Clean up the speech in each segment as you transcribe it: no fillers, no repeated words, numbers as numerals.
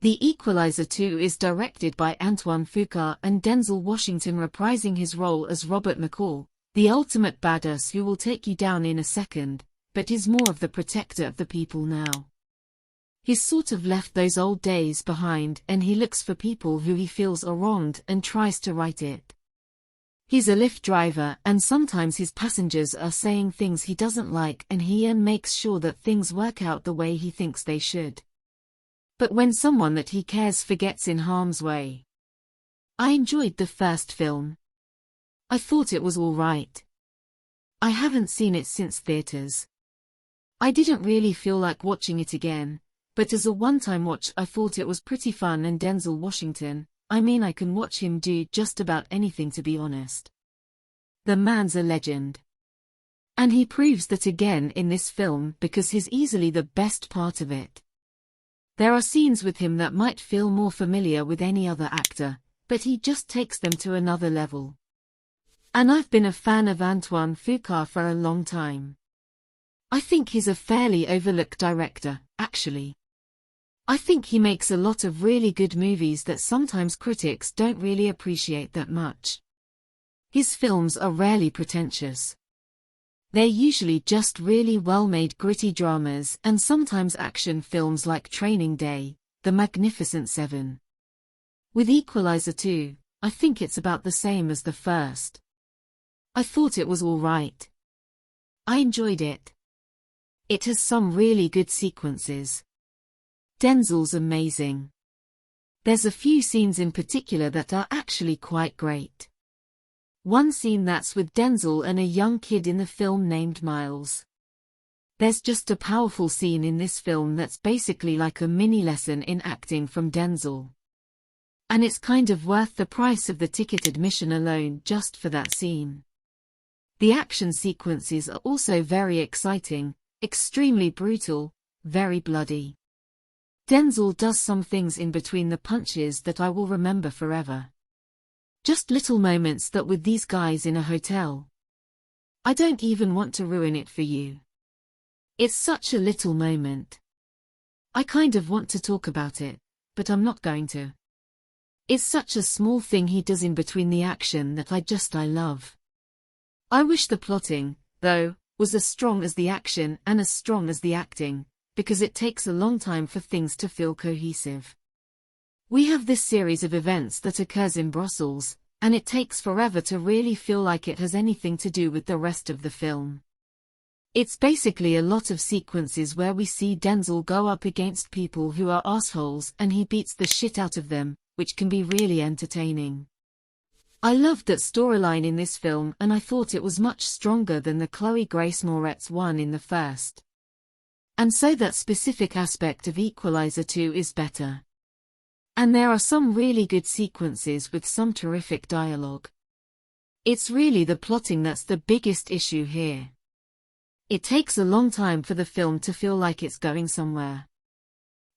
The Equalizer 2 is directed by Antoine Fuqua and Denzel Washington reprising his role as Robert McCall, the ultimate badass who will take you down in a second, but is more of the protector of the people now. He's sort of left those old days behind and he looks for people who he feels are wronged and tries to right it. He's a Lyft driver and sometimes his passengers are saying things he doesn't like and he makes sure that things work out the way he thinks they should. But when someone that he cares for gets in harm's way. I enjoyed the first film. I thought it was all right. I haven't seen it since theaters. I didn't really feel like watching it again, but as a one-time watch I thought it was pretty fun and Denzel Washington, I mean I can watch him do just about anything to be honest. The man's a legend. And he proves that again in this film because he's easily the best part of it. There are scenes with him that might feel more familiar with any other actor, but he just takes them to another level. And I've been a fan of Antoine Fuqua for a long time. I think he's a fairly overlooked director, actually. I think he makes a lot of really good movies that sometimes critics don't really appreciate that much. His films are rarely pretentious. They're usually just really well-made gritty dramas and sometimes action films like Training Day, The Magnificent Seven. With Equalizer 2, I think it's about the same as the first. I thought it was all right. I enjoyed it. It has some really good sequences. Denzel's amazing. There's a few scenes in particular that are actually quite great. One scene that's with Denzel and a young kid in the film named Miles. There's just a powerful scene in this film that's basically like a mini lesson in acting from Denzel. And it's kind of worth the price of the ticket admission alone just for that scene. The action sequences are also very exciting, extremely brutal, very bloody. Denzel does some things in between the punches that I will remember forever. Just little moments that with these guys in a hotel. I don't even want to ruin it for you. It's such a little moment. I kind of want to talk about it, but I'm not going to. It's such a small thing he does in between the action that I love. I wish the plotting, though, was as strong as the action and as strong as the acting, because it takes a long time for things to feel cohesive. We have this series of events that occurs in Brussels, and it takes forever to really feel like it has anything to do with the rest of the film. It's basically a lot of sequences where we see Denzel go up against people who are assholes and he beats the shit out of them, which can be really entertaining. I loved that storyline in this film and I thought it was much stronger than the Chloe Grace Moretz one in the first. And so that specific aspect of Equalizer 2 is better. And there are some really good sequences with some terrific dialogue. It's really the plotting that's the biggest issue here. It takes a long time for the film to feel like it's going somewhere.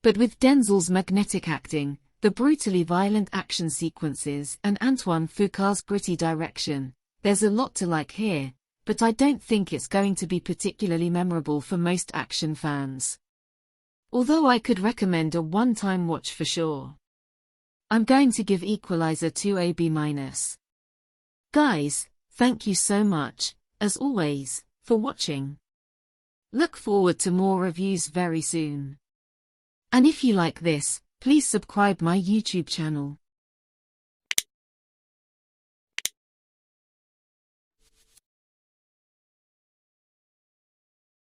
But with Denzel's magnetic acting, the brutally violent action sequences and Antoine Fuqua's gritty direction, there's a lot to like here, but I don't think it's going to be particularly memorable for most action fans. Although I could recommend a one-time watch for sure. I'm going to give Equalizer 2 a B-. Guys, thank you so much, as always, for watching. Look forward to more reviews very soon. And if you like this, please subscribe my YouTube channel.